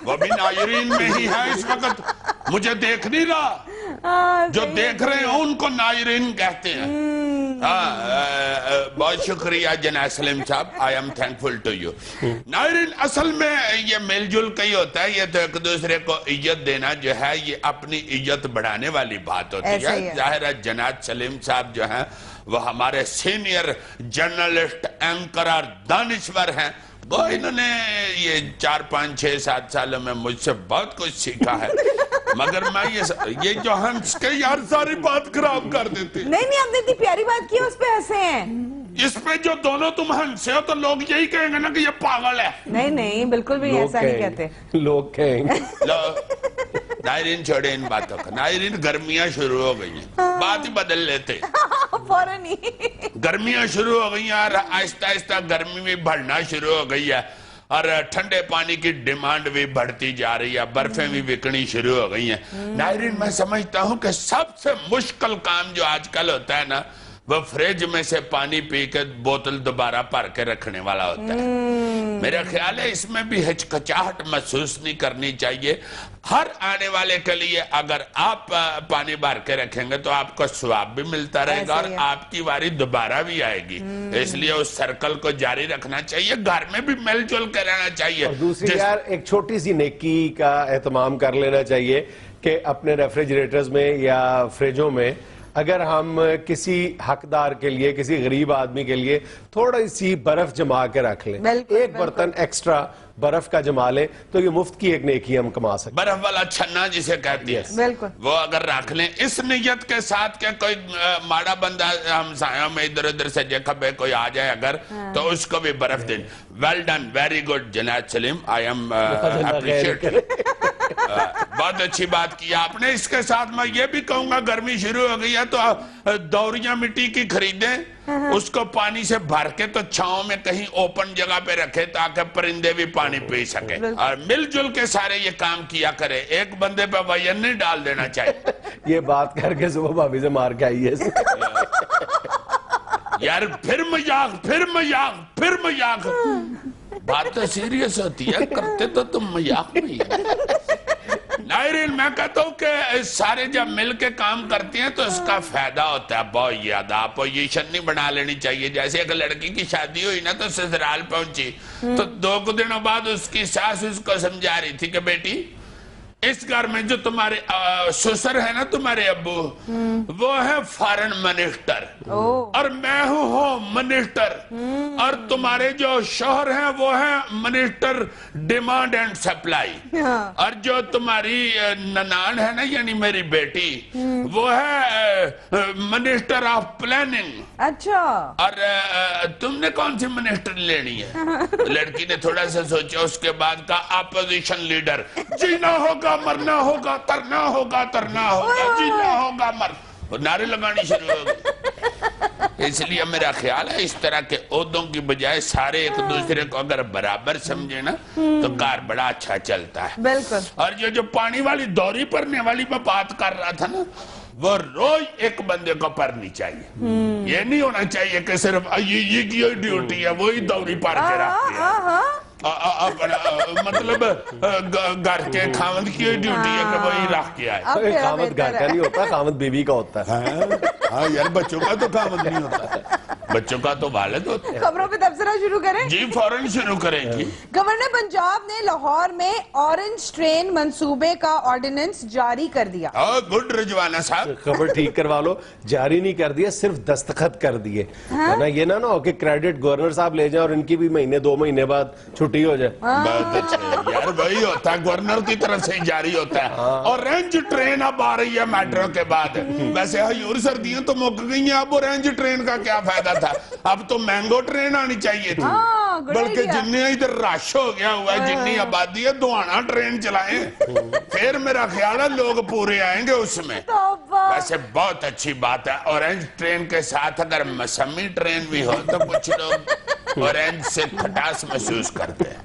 وہ بھی ناظرین میں ہی ہے اس وقت, مجھے دیکھ نہیں رہا, جو دیکھ رہے ہیں ان کو ناظرین کہتے ہیں. بہت شکریہ جناب سلیم صاحب, I am thankful to you. ناظرین اصل میں یہ مل جل کا ہی ہوتا ہے, یہ تو ایک دوسرے کو عزت دینا جو ہے یہ اپنی عزت بڑھانے والی بات ہوتی ہے. ظاہر ہے جناب سلیم صاحب جو ہیں وہ ہمارے سینئر جرنلسٹ, اینکر اور دانشور ہیں. وہ انہوں نے یہ 4 5 6 7 سالوں میں مجھ سے بہت کچھ سیکھا ہے, مگر میں یہ جو ہنس کے یار ساری بات خراب کر دیتے. نہیں آپ نے اتنی پیاری بات کی, اس پہ ہنسے ہیں. اس پہ جو دونوں تم ہنسے ہو تو لوگ یہی کہیں گے نا کہ یہ پاگل ہے. نہیں بالکل بھی ایسا نہیں کہتے لوگ کہیں گے. ناظرین چھوڑے ان باتوں کا. ناظرین گرمیاں شروع ہو گئی ہیں, بات ہی بدل لیتے فوراً ہی. گرمیاں شروع ہو گئی ہیں اور آہستہ آہستہ گرمی بھی بڑھنا شروع ہو گئی ہے, اور ٹھنڈے پانی کی ڈیمانڈ بھی بڑھتی جا رہی ہے, برفیں بھی بکنی شروع ہو گئی ہیں. ناظرین میں سمجھتا ہوں کہ سب سے مشکل کام جو آج کل ہوتا ہے نا وہ فریج میں سے پانی پی کے بوتل دوبارہ بھر کے رکھنے والا ہوتا ہے. میرا خیال ہے اس میں بھی ہچکچاہٹ محسوس نہیں کرنی چاہیے. ہر آنے والے کے لیے اگر آپ پانی بھر کے رکھیں گے تو آپ کو ثواب بھی ملتا رہے گا اور آپ کی واری دوبارہ بھی آئے گی. اس لیے اس سرکل کو جاری رکھنا چاہیے, گھر میں بھی مل جل کے رہنا چاہیے. اور دوسری یار ایک چھوٹی سی نیکی کا اہتمام کر لینا چاہیے کہ اپنے ریفریجریٹرز میں یا فریجوں میں اگر ہم کسی حقدار کے لیے, کسی غریب آدمی کے لیے تھوڑی سی برف جما کے رکھ لیں, ایک برتن ایکسٹرا برف کا جما لیں تو یہ مفت کی ایک نیکی ہم کما سکتے. برف والا چھنا جسے کہتی ہے وہ اگر رکھ لیں اس نیت کے ساتھ کہ کوئی ماڑا بندہ ہمسایوں میں ادھر ادھر سے جکھبے کوئی آ جائے اگر تو اس کو بھی برف دیں. ویل ڈن, ویری گڈ جناب سلیم, آئی ایم اپریشیٹ. بہت اچھی بات کی آپ نے. اس کے ساتھ میں یہ بھی کہوں گا گرمی شروع ہو گئی ہے تو دوریاں مٹی کی خریدیں, اس کو پانی سے بھر کے تو چھاؤں میں کہیں اوپن جگہ پہ رکھے تاکہ پرندے بھی پانی پی سکے, اور مل جل کے سارے یہ کام کیا کرے, ایک بندے پہ وزن نہیں ڈال دینا چاہیے. یہ بات کر کے صبح بھابھی سے مار کے آئی ہے یار. پھر مذاق بات تو سیریس ہوتی ہے, کرتے تو تم مذاق نہیں. ناظرین میں کہتا ہوں کہ سارے جب مل کے کام کرتے ہیں تو اس کا فائدہ ہوتا ہے بہت زیادہ. اپوزیشن نہیں بنا لینی چاہیے. جیسے ایک لڑکی کی شادی ہوئی نا تو سسرال پہنچی تو 2 دنوں بعد اس کی ساس اس کو سمجھا رہی تھی کہ بیٹی اس گھر میں جو تمہارے سسر ہے نا تمہارے ابو وہ ہے فارن منسٹر اور میں ہوں ہوم منسٹر, اور تمہارے جو شوہر ہیں وہ ہیں منسٹر ڈیمانڈ اینڈ سپلائی, اور جو تمہاری ننان ہے نا یعنی میری بیٹی وہ ہے منسٹر آف پلاننگ. اچھا, اور تم نے کون سی منسٹر لینی ہے؟ لڑکی نے تھوڑا سا سوچا, اس کے بعد کا اپوزیشن لیڈر. جینا ہوگا مرنا ہوگا, ترنا ہوگا ترنا ہوگا, جینا ہوگا مرنا, نعرے لگانی شروع ہو گئی. اس لیے میرا خیال ہے اس طرح کے عہدوں کی بجائے سارے ایک دوسرے کو اگر برابر سمجھے نا تو کار بڑا اچھا چلتا ہے. بالکل. اور جو پانی والی دوری پرنے والی میں بات کر رہا تھا نا وہ روز ایک بندے کو پرنی چاہیے. یہ نہیں ہونا چاہیے کہ صرف یہ کی ڈیوٹی ہے وہی دوری پر کے رکھتی ہے. مطلب گھر کے خامد کی ڈیوٹی ہے کہ وہی رکھ کے آئے. خامد گھر کا نہیں ہوتا, خامد بیوی کا ہوتا ہے. ہاں یار بچوں کا تو خامد نہیں ہوتا, بچوں کا تو والد ہوتا ہے. خبروں پہ تبصرہ شروع کریں؟ جی فوراً شروع کریں جی. گورنر پنجاب نے لاہور میں اورنج ٹرین منصوبے کا آرڈیننس جاری کر دیا. گڈ رجوانہ صاحب, خبر ٹھیک کروا لو, جاری نہیں کر دیا, صرف دستخط کر دیے. یہ نہ ہو کہ کریڈٹ گورنر صاحب لے جائیں اور ان کی بھی مہینے 2 مہینے بعد چھٹی ہو جائے. بہت اچھا یار, وہی ہوتا ہے گورنر کی طرف سے جاری ہوتا ہے. اورنج ٹرین اب آ رہی ہے میٹرو کے بعد. ویسے حضور سردیاں تو مک گئی ہیں, اب اورنج ٹرین کا کیا فائدہ تھا, اب تو مینگو ٹرین آنی چاہیے تھی. بلکہ جنہیں ادھر رش ہو گیا ہوا ہے, جنہیں آبادی ہے, دوانا ٹرین چلائیں, پھر میرا خیال ہے لوگ پورے آئیں گے اس میں. ویسے بہت اچھی بات ہے. اورنج ٹرین کے ساتھ اگر موسمی ٹرین بھی ہو تو کچھ لوگ اورنج سے کھٹاس محسوس کرتے ہیں.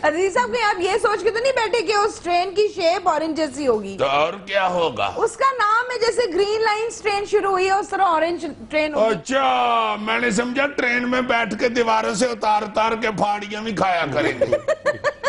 عزیز صاحب کہیں آپ یہ سوچ کے تو نہیں بیٹھے کہ اس ٹرین کی شیپ اورنج جیسی ہوگی؟ تو اور کیا ہوگا, اس کا نام ہے جیسے گرین لائنز ٹرین شروع ہوئی ہے اس طرح اورنج ٹرین ہوگی. اچھا میں نے سمجھا ٹرین میں بیٹھ کے دیواروں سے اتار اتار کے پھاڑیاں بھی کھایا کریں گے.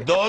2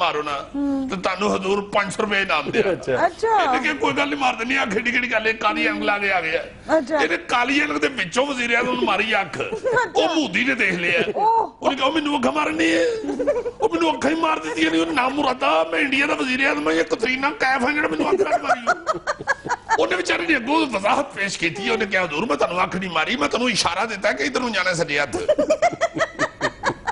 ਮਾਰੋ ਨਾ ਤੇ ਤੁਹਾਨੂੰ ਹਜ਼ੂਰ 500 ਰੁਪਏ ਇਨਾਮ ਦੇਗਾ। ਅੱਛਾ ਇਹਨੇ ਕਿ ਕੋਈ ਗੱਲ ਨਹੀਂ ਮਾਰ ਦੇਣੀ ਆ, ਖੇਡੀ ਖੇਡੀ ਗੱਲ, ਕਾਲੀ ਅੰਗ ਲਾ ਕੇ ਆ ਗਿਆ। ਇਹਨੇ ਕਾਲੀ ਅੰਗ ਦੇ ਵਿੱਚੋਂ ਵਜ਼ੀਰ ਆਜ਼ਮ ਨੂੰ ਮਾਰੀ ਅੱਖ, ਉਹ ਮੋਦੀ ਨੇ ਦੇਖ ਲਿਆ, ਉਹਨੇ ਕਿਹਾ ਮੈਨੂੰ ਅੱਖ ਮਾਰਨੀ ਹੈ, ਉਹ ਮੈਨੂੰ ਅੱਖਾਂ ਹੀ ਮਾਰ ਦਿੱਤੀਆਂ ਨੇ, ਉਹ ਨਾਮ ਮੁਰਾਦਾ ਮੈਂ ਇੰਡੀਆ ਦਾ ਵਜ਼ੀਰ ਆਜ਼ਮ ਹਾਂ, ਇਹ ਕਤਰੀਨਾ ਕੈਫ ਹੈ ਜਿਹੜਾ ਮੈਨੂੰ ਅੱਖ ਕੱਢ ਮਾਰੀ। ਉਹਨੇ ਵਿਚਾਰੇ ਨੇ ਅੱਗੋਂ ਵਜ਼ਾਹਤ ਪੇਸ਼ ਕੀਤੀ, ਉਹਨੇ ਕਿਹਾ ਹਜ਼ੂਰ ਮੈਂ ਤੁਹਾਨੂੰ ਅੱਖ ਨਹੀਂ ਮਾਰੀ, ਮੈਂ ਤੁਹਾਨੂੰ ਇਸ਼ਾਰਾ ਦਿੱਤਾ ਕਿ ਇਧਰ ਨੂੰ ਜਾਣਾ ਸੱਜੇ ਹੱਥ,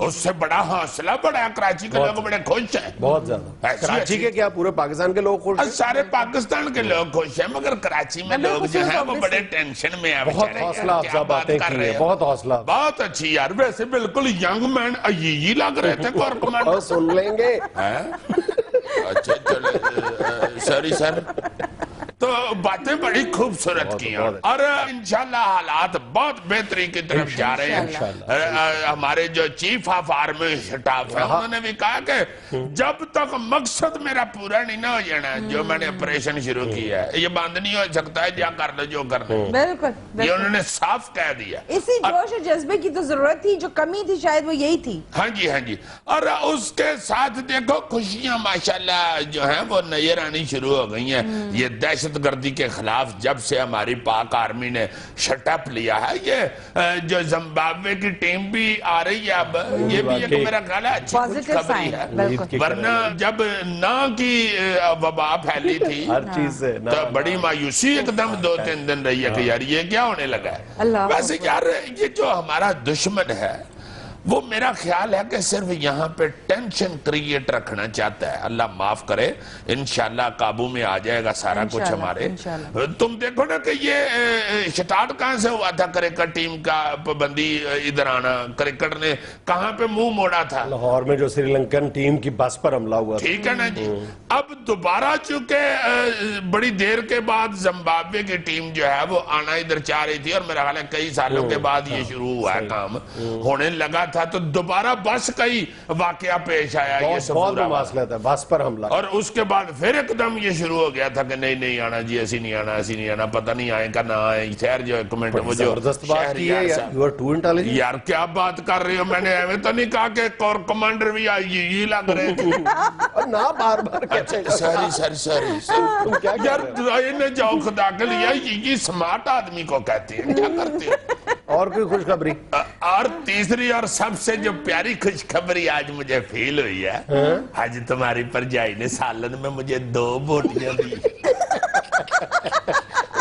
اس سے بڑا حوصلہ بڑا ہے. کراچی کے لوگ بڑے خوش ہیں بہت زیادہ. ایسی کراچی کے کیا پورے پاکستان کے لوگ خوش ہیں؟ سارے پاکستان کے لوگ خوش ہیں, مگر کراچی میں لوگ جو ہیں وہ بڑے ٹینشن میں ہیں. بہت حوصلہ افزا باتیں کی ہیں, بہت حوصلہ. بہت اچھی یار, ویسے بالکل ینگ مین یہ لگ رہے تھے کور کمانڈر. سن لیں گے. اچھا چلے, سوری سر. تو باتیں بڑی خوبصورت کی ہیں اور انشاءاللہ حالات بہت بہتری کی طرف جا رہے ہیں. ہمارے جو چیف آف آرمی سٹاف ہے انہوں نے بھی کہا کہ جب تک مقصد میرا پورا نہیں نہ ہو جانا جو میں نے آپریشن شروع کیا ہے یہ بند نہیں ہو سکتا ہے, جا کر لو جو کرنا. بالکل یہ انہوں نے صاف کہہ دیا. اسی جوش و جذبے کی تو ضرورت تھی, جو کمی تھی شاید وہ یہی تھی. ہاں جی ہاں جی. اور اس کے ساتھ دیکھو خوشیاں ماشاءاللہ جو ہیں وہ نظر آنی شروع ہو گئی ہیں. یہ دہشت گردی کے خلاف جب سے ہماری پاک آرمی نے شٹ اپ لیا ہے, یہ جو زمبابوے کی ٹیم بھی آ رہی ہے اب, یہ بھی ایک میرا خیال ہے اچھی کچھ خبری ہے. ورنہ جب نا کی وبا پھیلی تھی ہر چیز سے تو بڑی مایوسی ایک دم 2-3 دن رہی ہے کہ یار یہ کیا ہونے لگا ہے. ویسے یار یہ جو ہمارا دشمن ہے وہ میرا خیال ہے کہ صرف یہاں پہ ٹینشن کریٹ رکھنا چاہتا ہے. اللہ معاف کرے, انشاءاللہ قابو میں آ جائے گا سارا کچھ ہمارے. تم دیکھو نا کہ یہ سٹارٹ کہاں سے ہوا تھا کرکٹ ٹیم کا پابندی ادھر آنا, کرکٹ نے کہاں پہ منہ موڑا تھا؟ لاہور میں جو سری لنکن ٹیم کی بس پر حملہ ہوا تھا. ٹھیک ہے نا جی. اب دوبارہ چونکہ بڑی دیر کے بعد زمبابوے کی ٹیم جو ہے وہ آنا ادھر چاہ رہی تھی اور میرا خیال ہے کئی سالوں کے بعد یہ شروع ہوا ہے کام ہونے لگا تھا, تو دوبارہ بس کا ہی واقعہ پیش آیا. یہ بہت مواصلات ہے, بس پر حملہ. اور اس کے بعد پھر ایک دم یہ شروع ہو گیا تھا کہ نہیں آنا جی, ایسی نہیں آنا, ایسی نہیں آنا, پتہ نہیں آئے کا نہ آئے. خیر جو کمنٹ وہ جو زبردست بات کی ہے یار, کیا بات کر رہے ہو؟ میں نے ایویں تو نہیں کہا کہ کور کمانڈر بھی یہ لگ رہے تھے. اور نہ بار بار کہتے ہیں سوری یار, انہیں جاؤ خدا کے لیا, یہ سمارٹ آدمی کو کہتے ہیں, کیا کرتے ہیں. اور کوئی خوشخبری؟ اور تیسری اور سب سے جو پیاری خوشخبری آج مجھے فیل ہوئی ہے, آج تمہاری پرجائی نے سالن میں مجھے 2 بوٹیاں دی.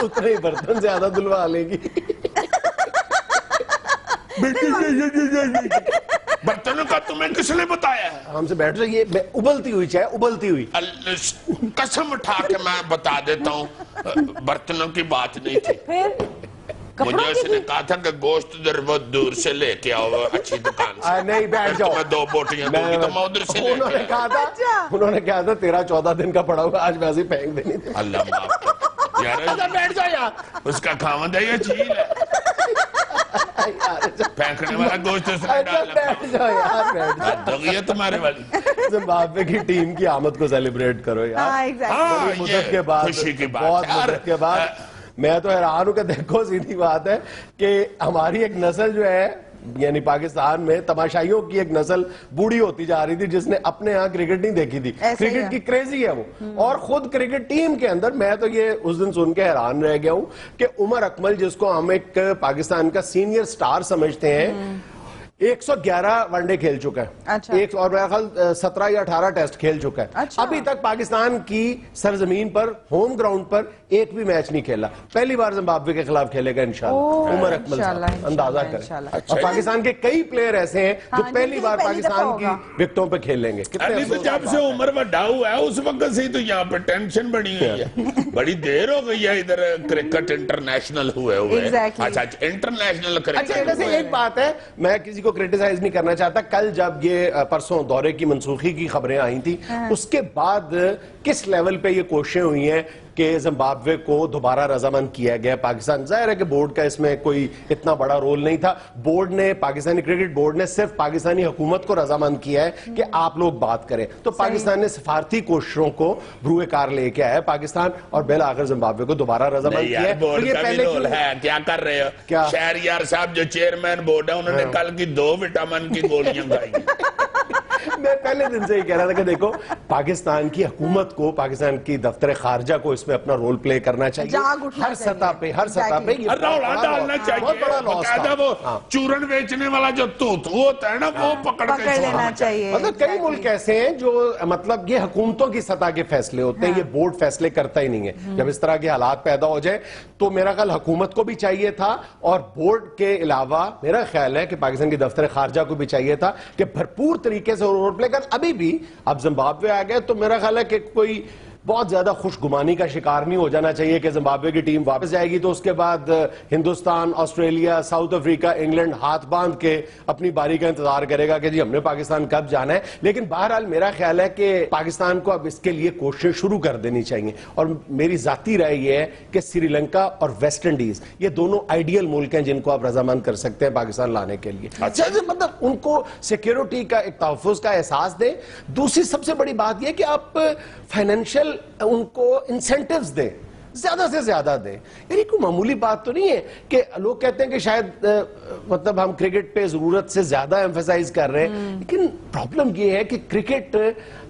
اتنے ہی برتن زیادہ دلوا لے گی. برتنوں کا تمہیں کس نے بتایا ہے؟ ہم سے بیٹھ جائیے. ابلتی ہوئی چائے, ابلتی ہوئی. قسم اٹھا کے میں بتا دیتا ہوں برتنوں کی بات نہیں تھی. مجھے اس نے کہا تھا کہ گوشت در وہ دور سے لے کے آؤ اچھی دکان سے. نہیں بیٹھ جاؤ, میں 2 بوٹیاں دوں گی تو میں ادھر سے لے کے آؤں. انہوں نے کہا تھا 13-14 دن کا پڑا ہوا, آج ویسے ہی پھینک دینی تھی. اللہ معاف کر. بیٹھ جاؤ یار, اس کا خاوند ہے یا چیل ہے؟ پھینکنے والا گوشت اس نے ڈالا. بیٹھ جاؤ یار, بیٹھ جاؤ. دغیہ تمہارے والی زمبابوے کی ٹیم کی آمد کو سیلیبریٹ کرو یار. بڑی مدت کے بعد, خوشی کی بات, بہت مدت کے بعد. میں تو حیران ہوں کہ دیکھو سیدھی بات ہے کہ ہماری ایک نسل جو ہے یعنی پاکستان میں تماشائیوں کی ایک نسل بوڑھی ہوتی جا رہی تھی جس نے اپنے ہاں کرکٹ نہیں دیکھی تھی. کرکٹ کی کریزی ہے وہ, اور خود کرکٹ ٹیم کے اندر میں تو یہ اس دن سن کے حیران رہ گیا ہوں کہ عمر اکمل جس کو ہم ایک پاکستان کا سینئر سٹار سمجھتے ہیں 111 ون ڈے کھیل چکا ہے, اور میرا خیال 17 یا 18 ٹیسٹ کھیل چکا ہے. ابھی تک پاکستان کی سرزمین پر ہوم گراؤنڈ پر ایک بھی میچ نہیں کھیلا. پہلی بار زمبابوے کے خلاف کھیلے گا انشاءاللہ عمر اکمل صاحب, اندازہ کریں. اور پاکستان کے کئی پلیئر ایسے ہیں جو پہلی بار پاکستان کی وکٹوں پہ کھیلیں گے. جب سے عمر بڑھا ہوا ہے اس وقت سے تو یہاں پہ ٹینشن بڑی ہوئی ہے. بڑی دیر ہو گئی ہے ادھر کرکٹ انٹرنیشنل ہوئے ہوئے. اچھا انٹرنیشنل کرکٹ. ایک بات ہے, میں کسی کو کرٹیسائز نہیں کرنا چاہتا, کل جب یہ پرسوں دورے کی منسوخی کی خبریں آئی تھی اس کے بعد کس لیول پہ یہ کوششیں ہوئی ہیں کہ زمبابوے کو دوبارہ رضامند کیا گیا پاکستان. ظاہر ہے کہ بورڈ کا اس میں کوئی اتنا بڑا رول نہیں تھا. بورڈ نے, پاکستانی کرکٹ بورڈ نے صرف پاکستانی حکومت کو رضامند کیا ہے کہ آپ لوگ بات کریں. تو پاکستان نے سفارتی کوششوں کو بروئے کار لے کے آیا پاکستان, اور بالآخر زمبابوے کو دوبارہ رضامند کیا ہے. بورڈ کا بھی رول ہے, کیا کر رہے ہو شہریار صاحب جو چیئرمین بورڈ ہے انہوں نے کل کی 2 وٹامن کی گولیاں کھائی. میں پہلے دن سے ہی کہہ رہا تھا کہ دیکھو پاکستان کی حکومت کو, پاکستان کی دفتر خارجہ کو اس میں اپنا رول پلے کرنا چاہیے ہر سطح پہ, ہر سطح پہ. یہ روڑا ڈالنا چاہیے, باقاعدہ وہ چورن بیچنے والا جو توت ہوتا ہے نا وہ پکڑ کے لینا چاہیے. مطلب کئی ملک ایسے ہیں جو مطلب یہ حکومتوں کی سطح کے فیصلے ہوتے ہیں, یہ بورڈ فیصلے کرتا ہی نہیں ہے. جب اس طرح کے حالات پیدا ہو جائے تو میرا خیال حکومت کو بھی چاہیے تھا, اور بورڈ کے علاوہ میرا خیال ہے کہ پاکستان کی دفتر خارجہ کو بھی چاہیے تھا کہ بھرپور طریقے سے رول پلے کر. ابھی بھی اب زمبابوے آ گئے تو میرا خیال ہے کہ کوئی بہت زیادہ خوش گمانی کا شکار نہیں ہو جانا چاہیے کہ زمبابوے کی ٹیم واپس جائے گی تو اس کے بعد Hindustan, Australia, South Africa, England ہاتھ باندھ کے اپنی باری کا انتظار کرے گا کہ جی ہم نے پاکستان کب جانا ہے. لیکن بہرحال میرا خیال ہے کہ پاکستان کو اب اس کے لیے کوشش شروع کر دینی چاہیے, اور میری ذاتی رائے یہ ہے کہ سری لنکا اور ویسٹ انڈیز یہ دونوں آئیڈیل ملک ہیں جن کو آپ رضامند کر سکتے ہیں پاکستان لانے کے لیے. مطلب ان کو سیکیورٹی کا, ایک تحفظ کا احساس دیں. دوسری سب سے بڑی بات یہ کہ آپ فائنینشل ان کو انسینٹیوز دیں, زیادہ سے زیادہ دیں. یعنی کوئی معمولی بات تو نہیں ہے کہ لوگ کہتے ہیں کہ شاید مطلب ہم کرکٹ پہ ضرورت سے زیادہ ایمفیسائز کر رہے ہیں, لیکن پرابلم یہ ہے کہ کرکٹ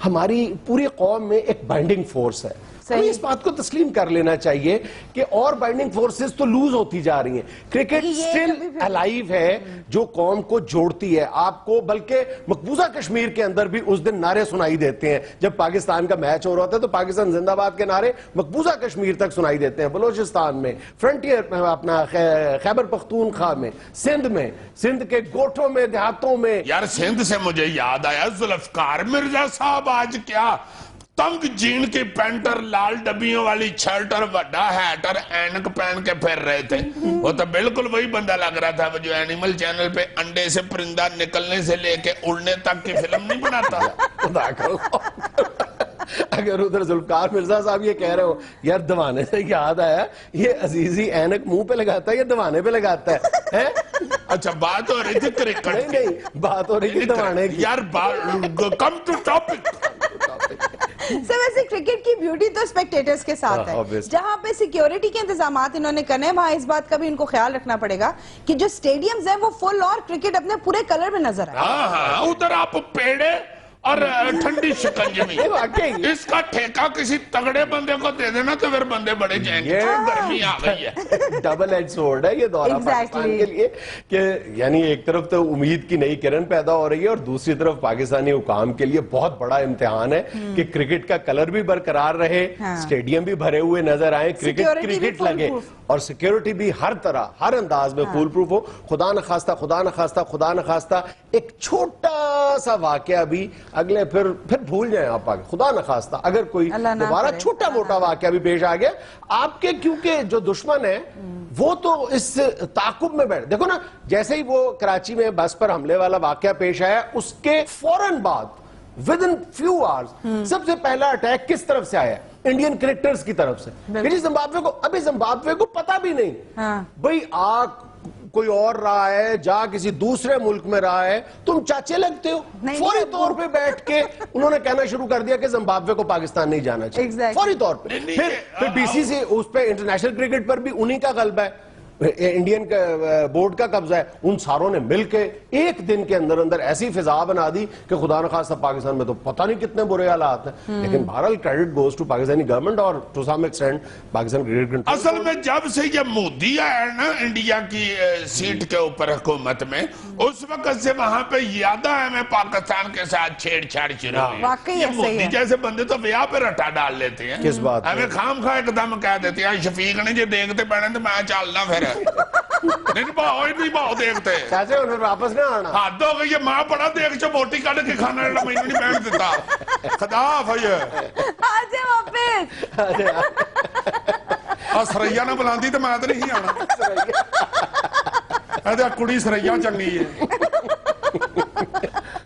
ہماری پوری قوم میں ایک بائنڈنگ فورس ہے. ہمیں اس بات کو تسلیم کر لینا چاہیے کہ اور بائنڈنگ فورسز تو لوز ہوتی جا رہی ہیں. کرکٹ سٹل الائیو ہے جو قوم کو جوڑتی ہے آپ کو, بلکہ مقبوضہ کشمیر کے اندر بھی اس دن نعرے سنائی دیتے ہیں جب پاکستان کا میچ ہو رہا ہوتا ہے تو پاکستان زندہ باد کے نعرے مقبوضہ کشمیر تک سنائی دیتے ہیں. بلوچستان میں, فرنٹیئر اپنا خیبر پختونخوا میں, سندھ کے گوٹھوں میں, دیہاتوں میں. یار سندھ سے مجھے یاد آیا ذوالفقار مرزا صاحب آج کیا تنگ جین کی پینٹر, لال ڈبیوں والی شرٹ اور وڈا ہیٹ اور اینک پہن کے پھر رہے تھے. وہ تو بالکل وہی بندہ لگ رہا تھا جو اینیمل چینل پہ انڈے سے پرندہ نکلنے سے لے کے اڑنے تک کی فلم نہیں بناتا. اگر ادھر ذوالفقار مرزا صاحب یہ کہہ رہے ہو یار دوانے سے یاد آیا یہ عزیزی اینک منہ پہ لگاتا ہے یا دوانے پہ لگاتا ہے. اچھا بات ہو رہی تھی کرکٹ کی, نہیں بات ہو رہی تھی دوانے کی. یار کم ٹو ٹاپک. سر ویسے کرکٹ کی بیوٹی تو اسپیکٹیٹرز کے ساتھ ہے. جہاں پہ سیکیورٹی کے انتظامات انہوں نے کرنے وہاں اس بات کا بھی ان کو خیال رکھنا پڑے گا کہ جو سٹیڈیمز ہیں وہ فل اور کرکٹ اپنے پورے کلر میں نظر آئے. ہاں ادھر آپ پیڑے اور ٹھنڈی شکنجی, اس کا ٹھیکہ کسی تگڑے بندے کو دے دینا تو پھر بندے بڑے جائیں گے. گرمی آ گئی ہے, ڈبل ایج سورڈ ہے یہ دورہ پاکستان کے لیے کہ یعنی ایک طرف تو امید کی نئی کرن پیدا ہو رہی ہے اور دوسری طرف پاکستانی حکام کے لیے بہت بڑا امتحان ہے کہ کرکٹ کا کلر بھی برقرار رہے, سٹیڈیم بھی بھرے ہوئے نظر آئے, کرکٹ لگے اور سیکیورٹی بھی ہر طرح ہر انداز میں فول پروف ہو. خدا نخواستہ ایک چھوٹا سا واقعہ بھی اگلے پھر بھول جائیں آپ آگے, خدا نخواستہ اگر کوئی دوبارہ چھوٹا موٹا واقعہ بھی پیش آ گیا آپ کے, کیونکہ جو دشمن ہے وہ تو اس تعاقب میں بیٹھ. دیکھو نا جیسے ہی وہ کراچی میں بس پر حملے والا واقعہ پیش آیا اس کے فوراً بعد within few hours سب سے پہلا اٹیک کس طرف سے آیا؟ انڈین کرکٹرز کی طرف سے. ابھی زمبابوے کو پتا بھی نہیں بھئی کوئی اور رہا ہے, جا کسی دوسرے ملک میں رہا ہے, تم چاچے لگتے ہو. فوری طور پہ بیٹھ کے انہوں نے کہنا شروع کر دیا کہ زمبابوے کو پاکستان نہیں جانا چاہیے فوری طور پہ. پھر بی سی سی اس پہ انٹرنیشنل کرکٹ پر بھی انہی کا غلبہ ہے, انڈین بورڈ کا قبضہ ہے. ان ساروں نے مل کے ایک دن کے اندر ایسی فضا بنا دی کہ خدا نخواستہ پاکستان میں تو پتہ نہیں کتنے برے حالات ہیں. لیکن بہرحال credit goes to Pakistani government اور to some extent Pakistan cricket. اصل میں جب سے یہ مودی آیا نا انڈیا کی سیٹ کے اوپر حکومت میں, اس وقت سے وہاں پہ یاد ہے ہمیں پاکستان کے ساتھ چھیڑ چھاڑ شروع ہوئی. یہ مودی جیسے بندے تو ویاہ پہ رٹا ڈال لیتے ہیں. کس بات ہمیں خام خواہ ایک دم کہہ دیتے ہیں شفیق نے جو دیکھتے پڑھنے تو میں چالنا پھر نہیں باؤ دیکھتے کیسے انہیں واپس نہ آنا. حد ہو گئی, یہ ماں بڑا دیکھ چو موٹی کٹ کے کھانا رہا میں نہیں بیٹھ دیتا. خدا حافظ آجے واپس سریا نہ بلاندی تو میں تو نہیں آنا. کڑی سریا چنگی ہے.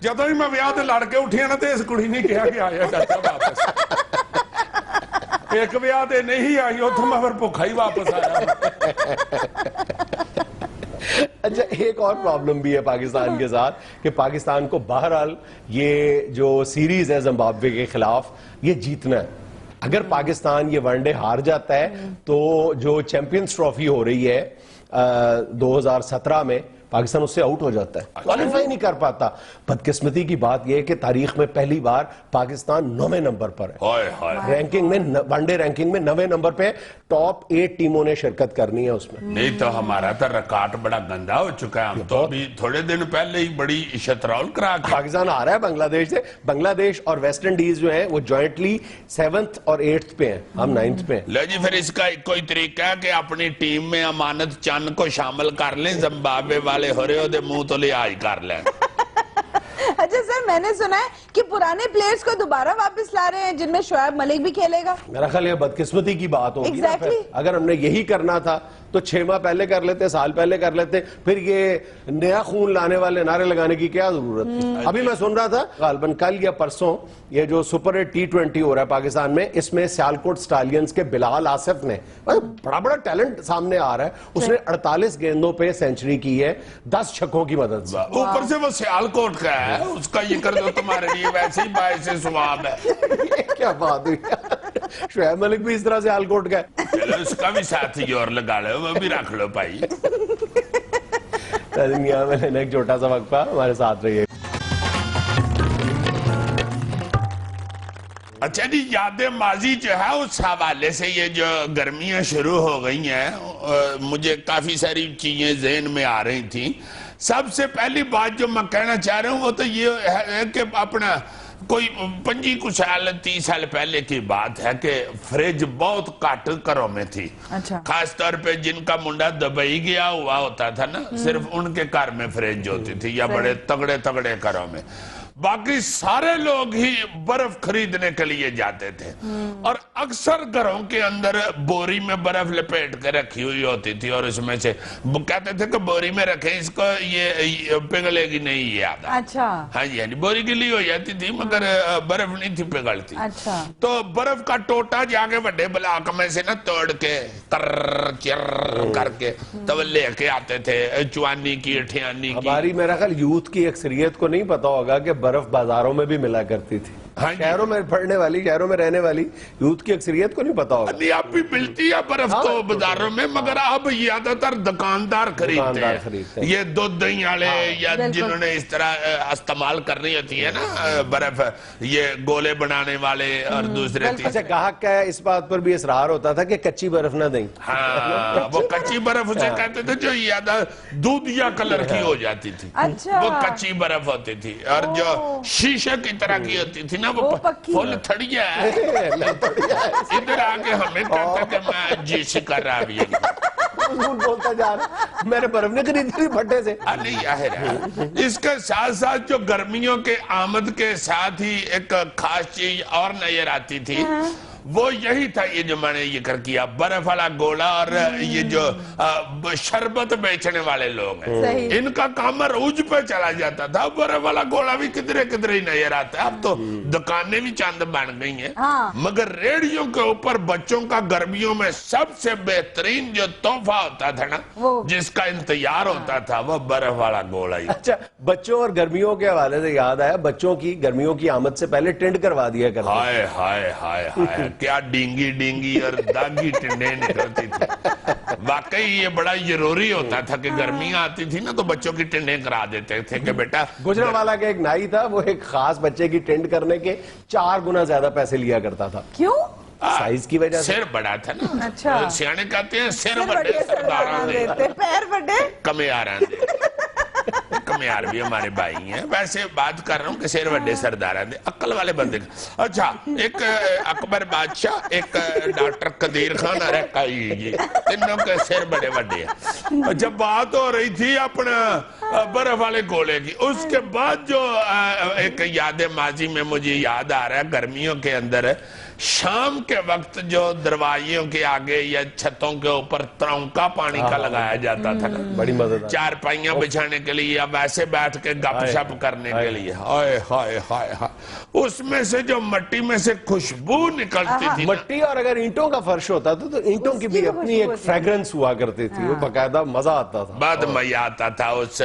جدو ہی میں ویاہ تے لڑ کے اٹھیا نا تو اس کڑی نے کہا کہ آیا چاچا واپس. ایک ویاہ تے نہیں آئی اتوں میں پھر بھوکا ہی واپس آیا. اچھا ایک اور پرابلم بھی ہے پاکستان کے ساتھ کہ پاکستان کو بہرحال یہ جو سیریز ہے زمبابوے کے خلاف یہ جیتنا ہے. اگر پاکستان یہ ون ڈے ہار جاتا ہے تو جو چیمپئنز ٹرافی ہو رہی ہے 2017 میں پاکستان اس سے آؤٹ ہو جاتا ہے, کوالیفائی نہیں کر پاتا. بدقسمتی کی بات یہ ہے کہ تاریخ میں پہلی بار پاکستان 9ویں نمبر پر ہے رینکنگ میں, ون ڈے رینکنگ میں 9ویں نمبر پہ. ٹاپ 8 ٹیموں نے شرکت کرنی ہے اس میں. نہیں تو ہمارا تو ریکارڈ بڑا گندا ہو چکا ہے. ہم تو ابھی تھوڑے دن پہلے ہی بڑی شطرول کرا کے پاکستان آ رہا ہے بنگلہ دیش سے. بنگلہ دیش اور ویسٹ انڈیز جو ہیں وہ جوائنٹلی 7th اور 8th پہ ہیں, ہم 9th پہ ہیں. لے جی پھر اس کا کوئی طریقہ ہے کہ اپنی ٹیم میں امانت چند کو شامل کر لیں, زمبابوے والے ہو رہے ہو دے منہ تو لے آج کر لیں. اچھا سر, میں نے سنا ہے کہ پرانے پلیئرز کو دوبارہ واپس لا رہے ہیں جن میں شعیب ملک بھی کھیلے گا. میرا خیال یہ بدقسمتی کی بات ہوگی. اگر ہم نے یہی کرنا تھا تو 6 ماہ پہلے کر لیتے, سال پہلے کر لیتے, پھر یہ نیا خون لانے والے نعرے لگانے کی کیا ضرورت تھی. ابھی میں سن رہا تھا غالباً کل یا پرسوں یہ جو سپر 8 T20 ہو رہا ہے پاکستان میں, اس میں سیالکوٹ سٹالینز کے بلال آصف نے بڑا ٹیلنٹ سامنے آ رہا ہے. اس نے 48 گیندوں پہ سینچری کی ہے 10 چھکوں کی مدد سے. اوپر سے وہ سیالکوٹ کا ہے, اس کا یہ کر دو تمہارے لیے ویسے ہی باعث ثواب ہے. کیا بات ہوئی. شعیب ملک بھی اس طرح سے سیالکوٹ کا ہے. چلو اس کا بھی ساتھ ہی اور لگا لو, وہ بھی رکھ لو بھائی. دنیا میں لینا ایک چھوٹا سا وقفہ, ہمارے ساتھ رہیے. اچھا جی, یاد ماضی جو ہے اس حوالے سے یہ جو گرمیاں شروع ہو گئی ہیں, مجھے کافی ساری چیزیں ذہن میں آ رہی تھیں. سب سے پہلی بات جو میں کہنا چاہ رہا ہوں وہ تو یہ ہے کہ اپنا کوئی 25 سال 30 سال پہلے کی بات ہے کہ فریج بہت کٹ گھروں میں تھی. خاص طور پہ جن کا منڈا دبئی گیا ہوا ہوتا تھا نا, صرف ان کے گھر میں فریج ہوتی تھی, یا بڑے تگڑے تگڑے گھروں میں. باقی سارے لوگ ہی برف خریدنے کے لیے جاتے تھے, اور اکثر گھروں کے اندر بوری میں برف لپیٹ کے رکھی ہوئی ہوتی تھی, اور اس میں سے کہتے تھے کہ بوری میں رکھیں اس کو, یہ پگھلے گی نہیں. یہ آدھا ہاں جی بوری گلی ہو جاتی تھی مگر برف نہیں تھی پگھلتی. تو برف کا ٹوٹا جا کے بڑے بلاک میں سے نا توڑ کے کر چر کر کے تو لے کے آتے تھے, چوانی کی اٹھیانی کی. ہماری میرا خیال یوتھ کی اکثریت کو نہیں پتا ہوگا کہ برف بازاروں میں بھی ملا کرتی تھی. شہروں میں پڑھنے والی, شہروں میں رہنے والی یوتھ کی اکثریت کو نہیں پتا ہوگا. نہیں اب بھی ملتی ہے برف تو بازاروں میں, مگر اب زیادہ تر دکاندار خریدتے ہیں. یہ دودھ دہی والے یا جنہوں نے اس طرح استعمال کرنی ہوتی ہے نا برف, یہ گولے بنانے والے اور دوسرے. اچھا, گاہک کا اس بات پر بھی اصرار ہوتا تھا کہ کچی برف نہ دیں. ہاں, وہ کچی برف اسے کہتے تھے جو زیادہ دودھیا کلر کی ہو جاتی تھی, وہ کچی برف ہوتی تھی. اور جو شیشے کی طرح کی ہوتی تھی وہ فل تھڑیا ہے, ادھر آگے ہمیں کہتا کہ میں جیسی کر رہا بھی بولتا جا رہا میں نے برف نے خریدی تھی بھٹے سے. اس کے ساتھ ساتھ جو گرمیوں کے آمد کے ساتھ ہی ایک خاص چیز اور نظر آتی تھی, وہ یہی تھا یہ جو میں نے ذکر کیا, برف والا گولا. اور یہ جو شربت بیچنے والے لوگ ہیں ان کا کام عروج پہ چلا جاتا تھا. برف والا گولا بھی کدھرے ہی نظر آتا ہے. اب تو دکانیں بھی چند بن گئی ہیں, مگر ریڈیو کے اوپر بچوں کا گرمیوں میں سب سے بہترین جو تحفہ ہوتا تھا نا, جس کا انتظار ہوتا تھا, وہ برف والا گولا ہی. اچھا, بچوں اور گرمیوں کے حوالے سے یاد آیا, بچوں کی گرمیوں کی آمد سے پہلے ٹینڈ کروا دیا کرتے. ہائے ہائے ہائے ہائے, کیا ڈینگی اور داغی ٹنڈیں نکلتی تھی. واقعی یہ بڑا ضروری ہوتا تھا کہ گرمیاں آتی تھی نا تو بچوں کی ٹنڈیں کرا دیتے تھے کہ بیٹا. گجرانوالہ کا ایک نائی تھا, وہ ایک خاص بچے کی ٹینڈ کرنے کے 4 گنا زیادہ پیسے لیا کرتا تھا. کیوں؟ سائز کی وجہ سے. سر بڑا تھا نا, سیانے کہتے ہیں سر بڑے سرداران دے, پیر بڑے کمیاران دے. کمیار بھی ہمارے بھائی ہیں, ویسے بات کر رہا ہوں کہ سیر وڈے سرداران دے, عقل والے بندے. اچھا, ایک اکبر بادشاہ, ایک ڈاکٹر قدیر خان اور ایک آئی, تینوں کے سیر بڑے وڈے ہیں. جب بات ہو رہی تھی اپنا برف والے گولے کی, اس کے بعد جو ایک یاد ماضی میں مجھے یاد آ رہا ہے, گرمیوں کے اندر شام کے وقت جو دروازیوں کے آگے یا چھتوں کے اوپر ترونکا پانی کا لگایا جاتا تھا نا, بڑی مزیدار, 4 پائیاں بچھانے کے لیے یا ویسے بیٹھ کے گپ شپ کرنے کے لیے. ہائے ہائے ہائے, اس میں سے جو مٹی میں سے خوشبو نکلتی تھی, مٹی, اور اگر اینٹوں کا فرش ہوتا تھا تو اینٹوں کی بھی اپنی ایک فریگرنس ہوا کرتی تھی, وہ باقاعدہ مزہ آتا تھا. بعد مزہ آتا تھا اس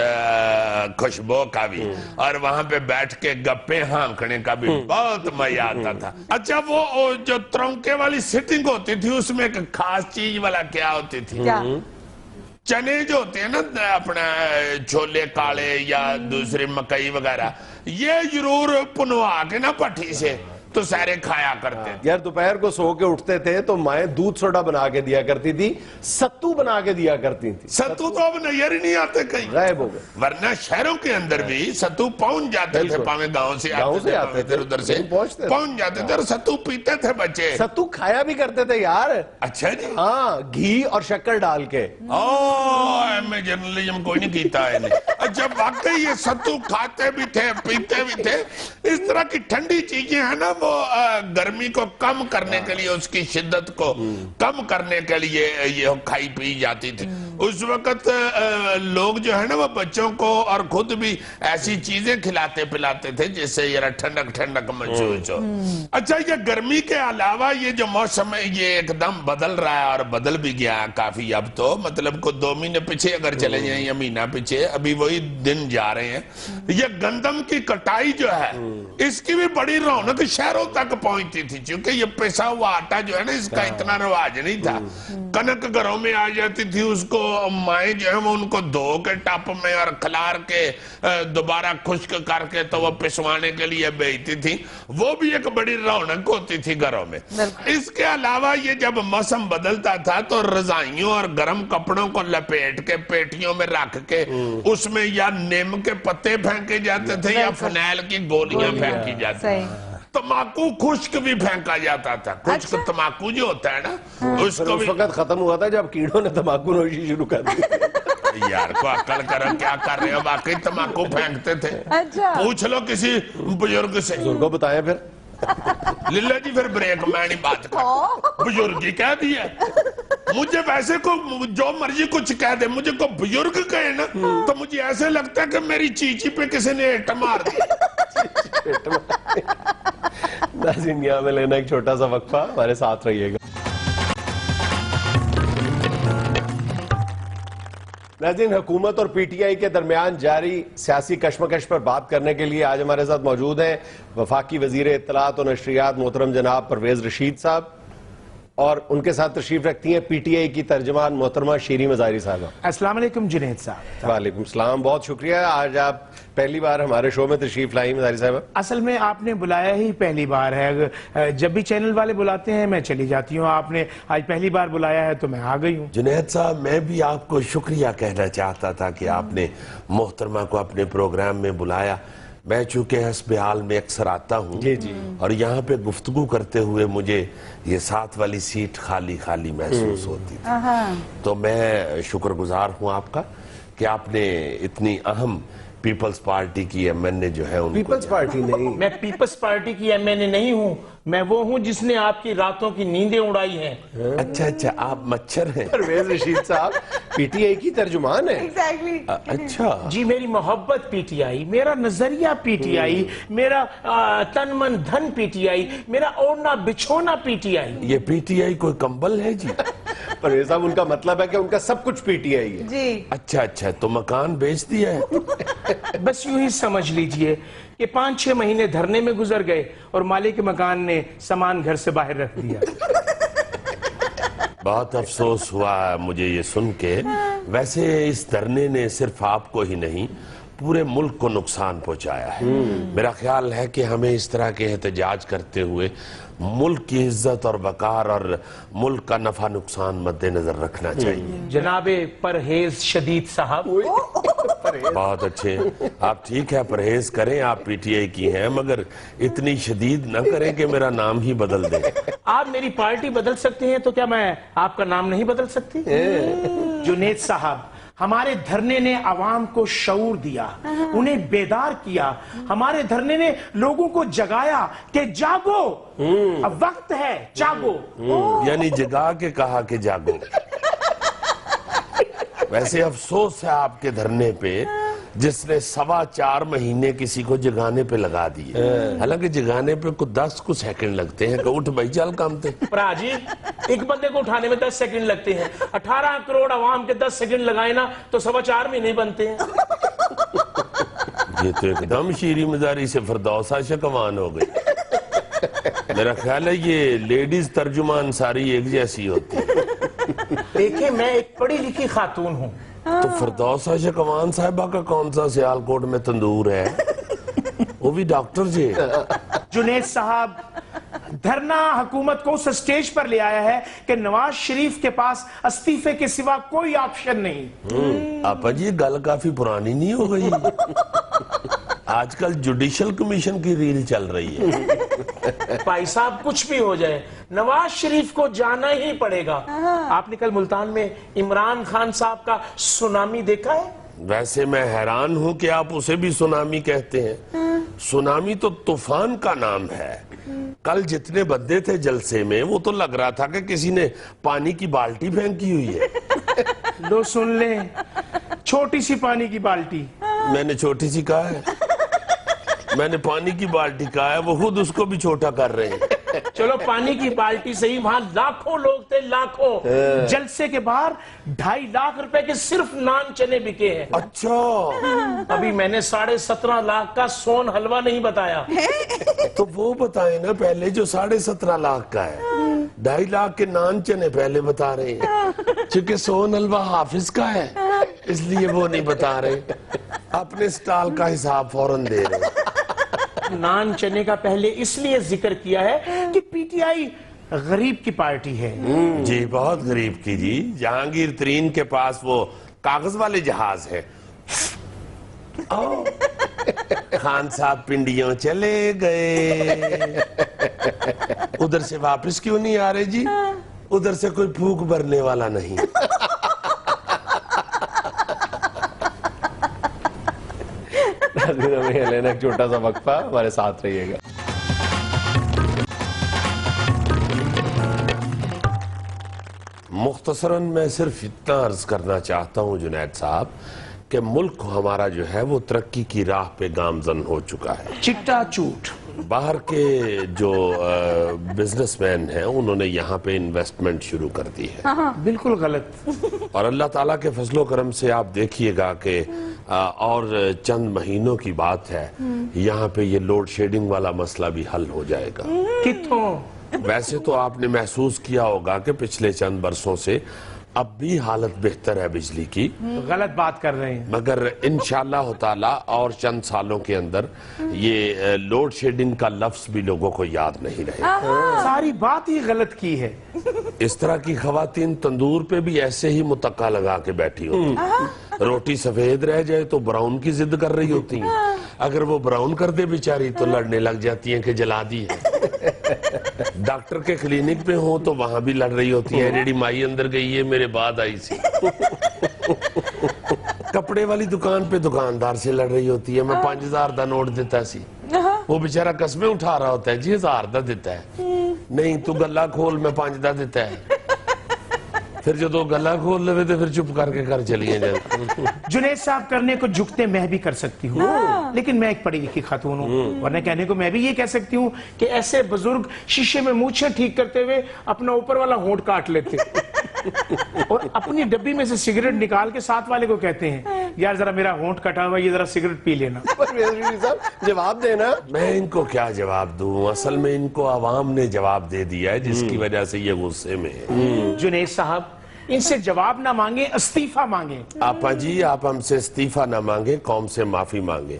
خوشبو کا بھی, اور وہاں پہ بیٹھ کے گپیں ہانکنے کا بھی بہت مزہ آتا تھا. اچھا, وہ جو ترونکے والی سیٹنگ ہوتی تھی, اس میں ایک خاص چیز والا کیا ہوتی تھی, چنے جو ہوتے ہیں نا اپنا چھولے کالے یا دوسری مکئی وغیرہ یہ ضرور پنوا کے نا پٹھی سے تو سارے کھایا کرتے تھے. یار دوپہر کو سو کے اٹھتے تھے تو مائیں دودھ سوڈا بنا کے دیا کرتی تھی, ستو بنا کے دیا کرتی تھی. ستو تو اب نظر ہی نہیں آتے کہیں, غائب ہو گئے. ورنہ شہروں کے اندر بھی ستو پہنچ جاتے تھے, پاویں گاؤں سے آتے تھے ادھر سے پہنچ جاتے تھے اور ستو پیتے تھے بچے. ستو کھایا بھی کرتے تھے یار. اچھا جی, ہاں گھی اور شکر ڈال کے. میں جرنلزم کوئی نہیں کیتا ہے. جب واقعی یہ ستو کھاتے بھی تھے پیتے بھی تھے, اس طرح کی ٹھنڈی چیزیں ہیں نا وہ گرمی کو کم کرنے کے لیے, اس کی شدت کو کم کرنے کے لیے یہ کھائی پی جاتی تھی. اس وقت لوگ جو ہے نا وہ بچوں کو اور خود بھی ایسی چیزیں کھلاتے پلاتے تھے جس سے یہ ٹھنڈک ٹھنڈک محسوس ہو. اچھا یہ گرمی کے علاوہ یہ جو موسم ہے یہ ایک دم بدل رہا ہے اور بدل بھی گیا کافی. اب تو مطلب کو 2 مہینے پیچھے اگر چلے جائیں یا مہینہ پیچھے, ابھی وہی دن جا رہے ہیں. یہ گندم کی کٹائی جو ہے اس کی بھی بڑی رونق شہروں تک پہنچتی تھی, چونکہ یہ پیسا ہوا آٹا جو ہے نا اس کا اتنا رواج نہیں تھا. کنک گھروں میں آ جاتی تھی, اس کو مائیں جو ہے وہ ان کو دھو کے ٹپ میں اور کھلار کے دوبارہ خشک کر کے تو وہ پسوانے کے لیے بیچتی تھی. وہ بھی ایک بڑی رونق ہوتی تھی گھروں میں. اس کے علاوہ یہ جب موسم بدلتا تھا تو رضائیوں اور گرم کپڑوں کو لپیٹ کے پیٹیوں میں رکھ کے اس میں یا نیم کے پتے پھینکے جاتے تھے یا فنیل کی گولیاں پھینکی جاتی تھی. تماکو خشک بھی پھینکا جاتا تھا. خشک تماکو جو ہوتا ہے نا اس کو بھی وقت ختم ہوا تھا جب کیڑوں نے تماکو نوشی شروع کر دی. یار کو عقل کرو, کیا کر رہے ہو, واقعی تماکو پھینکتے تھے. پوچھ لو کسی بزرگ سے. بزرگوں بتائیں پھر. للہ جی پھر بریک میں نہیں بات کر, بزرگی کہہ دیا. مجھے ویسے کو جو مرضی کچھ کہہ دے, مجھے کو بزرگ کہے نا تو مجھے ایسے لگتا ہے کہ میری چیچی پہ کسی نے ایٹ مار دیا. ناظرین یہاں میں لینا ایک چھوٹا سا وقفہ, ہمارے ساتھ رہیے گا. ناظرین حکومت اور پی ٹی آئی کے درمیان جاری سیاسی کشمکش پر بات کرنے کے لیے آج ہمارے ساتھ موجود ہیں وفاقی وزیر اطلاعات و نشریات محترم جناب پرویز رشید صاحب, اور ان کے ساتھ تشریف رکھتی ہیں پی ٹی آئی کی ترجمان محترمہ شیریں مزاری صاحبہ. السلام علیکم جنید صاحب. وعلیکم السلام, بہت شکریہ. آج آپ پہلی بار ہمارے شو میں تشریف لائیں مزاری صاحبہ. اصل میں آپ نے بلایا ہی پہلی بار ہے, جب بھی چینل والے بلاتے ہیں میں چلی جاتی ہوں, آپ نے آج پہلی بار بلایا ہے تو میں آ گئی ہوں. جنید صاحب میں بھی آپ کو شکریہ کہنا چاہتا تھا کہ آپ نے محترمہ کو اپنے پروگرام میں بلایا. میں چونکہ حسب حال میں اکثر آتا ہوں اور یہاں پہ گفتگو کرتے ہوئے مجھے یہ ساتھ والی سیٹ خالی خالی محسوس ہوتی تھی, تو میں شکر گزار ہوں آپ کا کہ آپ نے اتنی اہم پیپلز پارٹی کی ایم این اے جو ہے ان کو. پیپلز پارٹی نہیں, میں پیپلز پارٹی کی ایم این اے نہیں ہوں, میں وہ ہوں جس نے آپ کی راتوں کی نیندیں اڑائی ہیں. اچھا اچھا, آپ مچھر ہیں. پرویز رشید صاحب پی ٹی آئی کی ترجمان ہیں. اچھا جی, میری محبت پی ٹی آئی, میرا نظریہ پی ٹی آئی, میرا تن من دھن پی ٹی آئی, میرا اوڑھنا بچھونا پی ٹی آئی. یہ پی ٹی آئی کوئی کمبل ہے جی؟ پرویز صاحب ان کا مطلب ہے کہ ان کا سب کچھ پی ٹی آئی ہے. جی اچھا اچھا, تو مکان بیچ دیا ہے؟ بس یوں ہی سمجھ لیجئے کہ 5-6 مہینے دھرنے میں گزر گئے اور مالک مکان نے سامان گھر سے باہر رکھ دیا. بہت افسوس ہوا مجھے یہ سن کے. ویسے اس دھرنے نے صرف آپ کو ہی نہیں پورے ملک کو نقصان پہنچایا ہے. میرا خیال ہے کہ ہمیں اس طرح کے احتجاج کرتے ہوئے ملک کی عزت اور وقار اور ملک کا نفع نقصان مد نظر رکھنا چاہیے. جناب پرہیز شدید صاحب, بہت اچھے, آپ ٹھیک ہے پرہیز کریں, آپ پی ٹی آئی کی ہیں, مگر اتنی شدید نہ کریں کہ میرا نام ہی بدل دیں. آپ میری پارٹی بدل سکتے ہیں تو کیا میں آپ کا نام نہیں بدل سکتی؟ جنید صاحب, ہمارے دھرنے نے عوام کو شعور دیا, انہیں بیدار کیا. ہمارے دھرنے نے لوگوں کو جگایا کہ جاگو, اب وقت ہے جاگو. یعنی جگا کے کہا کہ جاگو. ویسے افسوس ہے آپ کے دھرنے پہ جس نے 4.25 مہینے کسی کو جگانے پہ لگا دیے. حالانکہ جگانے پہ کچھ 10 سیکنڈ لگتے ہیں کہ اٹھ بھائی چل کام تے. پرا جی, ایک بندے کو اٹھانے میں 10 سیکنڈ لگتے ہیں, 18 کروڑ عوام کے 10 سیکنڈ لگائے نا تو 4.25 مہینے بنتے ہیں. یہ تو ایک دم شیریں مزاری سے فردوس شکوان ہو گئی. میرا خیال ہے یہ لیڈیز ترجمان ساری ایک جیسی ہوتی ہے. دیکھیں میں ایک پڑھی لکھی خاتون ہوں. تو فردوس عاشق امان صاحبہ کا کون سا سیالکوٹ میں تندور ہے؟ وہ بھی ڈاکٹر جی. جنید صاحب دھرنا حکومت کو اس سٹیج پر لے آیا ہے کہ نواز شریف کے پاس استعفے کے سوا کوئی آپشن نہیں. آپا جی گل کافی پرانی نہیں ہو گئی؟ آج کل جوڈیشل کمیشن کی ریل چل رہی ہے. بھائی صاحب کچھ بھی ہو جائے نواز شریف کو جانا ہی پڑے گا. آپ نے کل ملتان میں عمران خان صاحب کا سونامی دیکھا ہے؟ ویسے میں حیران ہوں کہ آپ اسے بھی سونامی کہتے ہیں. سونامی تو طوفان کا نام ہے. کل جتنے بندے تھے جلسے میں وہ تو لگ رہا تھا کہ کسی نے پانی کی بالٹی پھینکی ہوئی ہے. لو سن لیں چھوٹی سی پانی کی بالٹی. میں نے چھوٹی سی کہا ہے؟ میں نے پانی کی بالٹی کہا ہے. وہ خود اس کو بھی چھوٹا کر رہے ہیں. چلو پانی کی بالٹی صحیح وہاں لاکھوں لوگ تھے لاکھوں. جلسے کے باہر 2.5 لاکھ روپے کے صرف نان چنے بکے ہیں. اچھا ابھی میں نے 17.5 لاکھ کا سون حلوہ نہیں بتایا. تو وہ بتائیں نا پہلے جو 17.5 لاکھ کا ہے. 2.5 لاکھ کے نان چنے پہلے بتا رہے ہیں. چونکہ سون حلوہ حافظ کا ہے اس لیے وہ نہیں بتا رہے. اپنے سٹال کا حساب فوراً دے رہے ہیں. نان چنے کا پہلے اس لیے ذکر کیا ہے کہ پی ٹی آئی غریب کی پارٹی ہے. جی بہت غریب کی جی. جہانگیر ترین کے پاس وہ کاغذ والے جہاز ہیں. خان صاحب پنڈیوں چلے گئے. ادھر سے واپس کیوں نہیں آ رہے جی؟ ادھر سے کوئی پھوک بھرنے والا نہیں. ہمیں لینا ایک چھوٹا سا وقفہ. ہمارے ساتھ رہیے گا. مختصراً میں صرف اتنا عرض کرنا چاہتا ہوں جنید صاحب کہ ملک ہمارا جو ہے وہ ترقی کی راہ پہ گامزن ہو چکا ہے. چٹا چوٹ. باہر کے جو بزنس مین ہیں انہوں نے یہاں پہ انویسٹمنٹ شروع کر دی ہے. بالکل غلط. اور اللہ تعالیٰ کے فضل و کرم سے آپ دیکھیے گا کہ اور چند مہینوں کی بات ہے یہاں پہ یہ لوڈ شیڈنگ والا مسئلہ بھی حل ہو جائے گا. کتوں؟ ویسے تو آپ نے محسوس کیا ہوگا کہ پچھلے چند برسوں سے اب بھی حالت بہتر ہے بجلی کی. غلط بات کر رہے ہیں. مگر انشاءاللہ تعالی اور چند سالوں کے اندر یہ لوڈ شیڈنگ کا لفظ بھی لوگوں کو یاد نہیں رہے. ساری بات ہی غلط کی ہے. اس طرح کی خواتین تندور پہ بھی ایسے ہی متقع لگا کے بیٹھی ہوتی ہیں. روٹی سفید رہ جائے تو براؤن کی ضد کر رہی ہوتی ہیں. اگر وہ براؤن کر دے بیچاری تو لڑنے لگ جاتی ہیں کہ جلا دی ہے. ڈاکٹر کے کلینک پہ ہوں تو وہاں بھی لڑ رہی ہوتی ہیں. ریڈی مائی اندر گئی ہے میرے بعد آئی سی. کپڑے والی دکان پہ دکاندار سے لڑ رہی ہوتی ہے. میں 5,000 دا نوٹ دیتا سی. وہ بیچارہ قسمیں اٹھا رہا ہوتا ہے جی 1,000 دا دیتا ہے. نہیں تو گلہ کھول میں 5 دا دیتا ہے. پھر جو تو گلہ کھول لے تو پھر چپ کر کے گھر چلیے جائے. جنید صاحب کرنے کو جھکتے میں بھی کر سکتی ہوں لیکن میں ایک پڑھی لکھی خاتون ہوں. ورنہ کہنے کو میں بھی یہ کہہ سکتی ہوں کہ ایسے بزرگ شیشے میں مونچھیں ٹھیک کرتے ہوئے اپنا اوپر والا ہونٹ کاٹ لیتے اور اپنی ڈبی میں سے سگریٹ نکال کے ساتھ والے کو کہتے ہیں یار ذرا میرا ہونٹ کٹا ہوا یہ ذرا سگریٹ پی لینا. جواب دینا. میں ان کو کیا جواب دوں؟ اصل میں ان کو عوام نے جواب دے دیا ہے جس کی وجہ سے یہ غصے میں ہے. جنید صاحب ان سے جواب نہ مانگیں استعفیٰ مانگیں. آپا جی آپ ہم سے استعفیٰ نہ مانگیں قوم سے معافی مانگیں.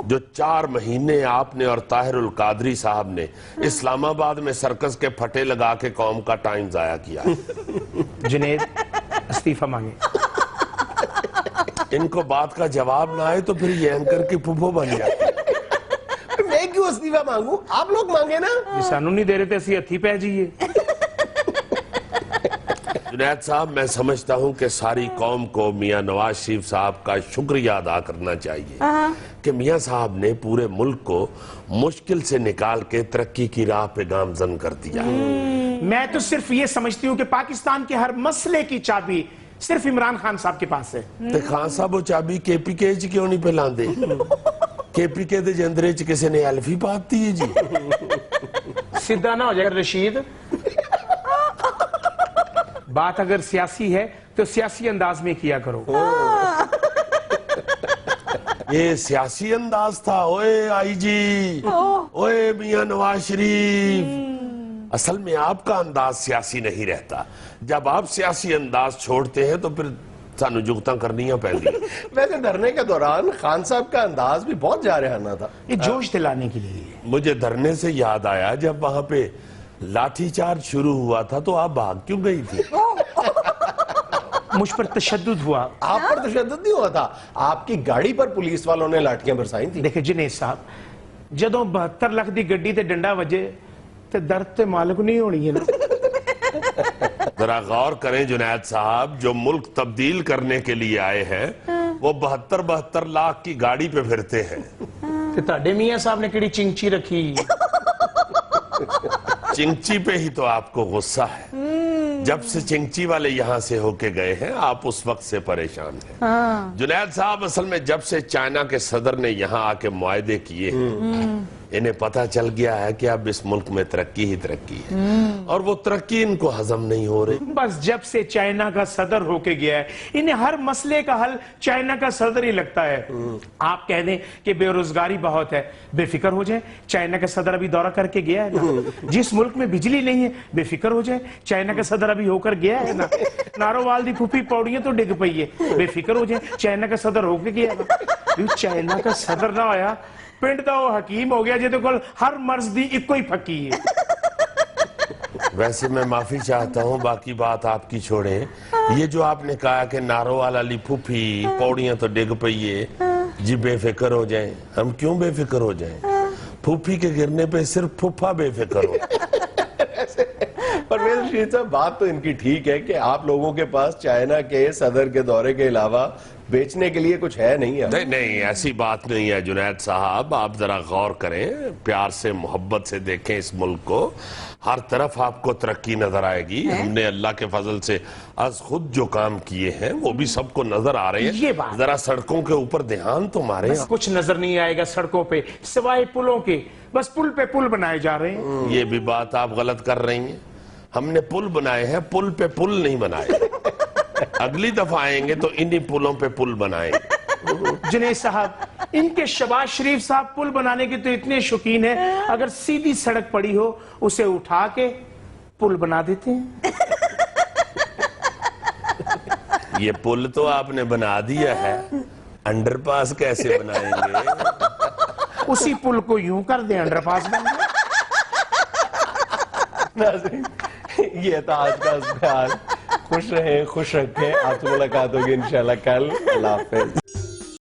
جو 4 مہینے آپ نے اور طاہر القادری صاحب نے اسلام آباد میں سرکس کے پھٹے لگا کے قوم کا ٹائم ضائع کیا. جنید استعفیٰ مانگیں. ان کو بات کا جواب نہ آئے تو پھر یہ اینکر کی پھپھو بن جاتے. میں کیوں استعفیٰ مانگوں؟ آپ لوگ مانگے نا. سانو نہیں دے رہے تھے اسی ہتھی پہ جائیے. جنید صاحب میں سمجھتا ہوں کہ ساری قوم کو میاں نواز شریف صاحب کا شکریہ ادا کرنا چاہیے کہ میاں صاحب نے پورے ملک کو مشکل سے نکال کے ترقی کی راہ پہ گامزن کر دیا. میں تو صرف یہ سمجھتی ہوں کہ پاکستان کے ہر مسئلے کی چابی صرف عمران خان صاحب کے پاس ہے. تے خان صاحب وہ چابی کے پی کے کیوں نہیں پھیلان دے؟ کے پی کے دے جندرے چ کسی نے ایلفی پاتی ہے جی. سیدھا نہ ہو جائے رشید. بات اگر سیاسی ہے تو سیاسی انداز میں کیا کرو. یہ سیاسی انداز تھا. اوئے آئی جی اوئے میاں نواز شریف اصل میں آپ کا انداز سیاسی نہیں رہتا. جب آپ سیاسی انداز چھوڑتے ہیں تو پھر سانو جگتاں کرنیاں پہنگی. ویسے دھرنے کے دوران خان صاحب کا انداز بھی بہت جارحانہ تھا. یہ جوش دلانے کے لیے. مجھے دھرنے سے یاد آیا جب وہاں پہ لاٹھی چارج شروع ہوا تھا تو آپ بھاگ کیوں گئی تھی؟ مجھ پر تشدد ہوا. آپ پر تشدد نہیں ہوا تھا, آپ کی گاڑی پر پولیس والوں نے لاٹھیاں برسائی تھی. دیکھیں جنید صاحب, جدوں 72 لاکھ دی گڈی تے ڈنڈا وجے تے درد تے مالک نہیں ہونی ہے نا. ذرا غور کریں جنید صاحب, جو ملک تبدیل کرنے کے لیے آئے ہیں وہ 72 لاکھ کی گاڑی پہ پھرتے ہیں. تے تہاڈے میاں صاحب نے کیڑی چنگچی رکھی. چنگچی پہ ہی تو آپ کو غصہ ہے. جب سے چنگچی والے یہاں سے ہو کے گئے ہیں آپ اس وقت سے پریشان ہیں. جنید صاحب, اصل میں جب سے چائنا کے صدر نے یہاں آ کے معاہدے کیے انہیں پتا چل گیا ہے کہ اب اس ملک میں ترقی ہی ترقی ہے, اور وہ ترقی ان کو ہضم نہیں ہو رہی. بس جب سے چائنا کا صدر ہو کے گیا ہے انہیں ہر مسئلے کا حل چائنا کا صدر ہی لگتا ہے. آپ کہہ دیں کہ بے روزگاری بہت ہے, بے فکر ہو جائیں, چائنا کا صدر ابھی دورہ کر کے گیا ہے نا. جس ملک میں بجلی نہیں ہے بے فکر ہو جائیں, چائنا کا صدر ابھی ہو کر گیا ہے نا. نارووال دی پھوپھی پوڑیاں تو ڈگ پئی ہے, بے فکر ہو جائیں, چائنا کا صدر ہو کے گیا ہے نا. چائنا کا صدر نہ ہویا پنڈ دا وہ حکیم ہو گیا جے تو کل ہر مرض دی ایک کوئی پھکی ہے. ویسے میں معافی چاہتا ہوں, باقی بات آپ کی چھوڑیں. یہ جو آپ نے کہا کہ نارووال علی پھوپھی پوڑیاں تو ڈگ پئیے, جی بے فکر ہو جائیں. ہم کیوں بے فکر ہو جائیں؟ پھوپھی کے گرنے پہ صرف پھوپھا بے فکر ہو. پرویز رشید صاحب, بات تو ان کی ٹھیک ہے کہ آپ لوگوں کے پاس چائنا کے صدر کے دورے کے علاوہ بیچنے کے لیے کچھ ہے نہیں ہے. نہیں, ایسی بات نہیں ہے جنید صاحب. آپ ذرا غور کریں, پیار سے محبت سے دیکھیں اس ملک کو, ہر طرف آپ کو ترقی نظر آئے گی. ہم نے اللہ کے فضل سے از خود جو کام کیے ہیں وہ بھی سب کو نظر آ رہے ہیں. ذرا سڑکوں کے اوپر دھیان تو مارے. کچھ نظر نہیں آئے گا سڑکوں پہ سوائے پلوں کے, بس پل پہ پل بنائے جا رہے ہیں. یہ بھی بات آپ غلط کر رہی ہیں. ہم نے پل بنائے ہیں, پل پہ پل نہیں بنائے. اگلی دفعہ آئیں گے تو انہی پلوں پہ پل بنائیں. جنید صاحب, ان کے شہباز شریف صاحب پل بنانے کے تو اتنے شوقین ہیں, اگر سیدھی سڑک پڑی ہو اسے اٹھا کے پل بنا دیتے ہیں. یہ پل تو آپ نے بنا دیا ہے, انڈر پاس کیسے بنائیں گے؟ اسی پل کو یوں کر دیں انڈر پاس بن جائے. ناظرین, یہ تھا آج کا بیان. خوش رہیں, خوش رکھیں. آپ سے ملاقات ہوگی انشاءاللہ کل. اللہ حافظ.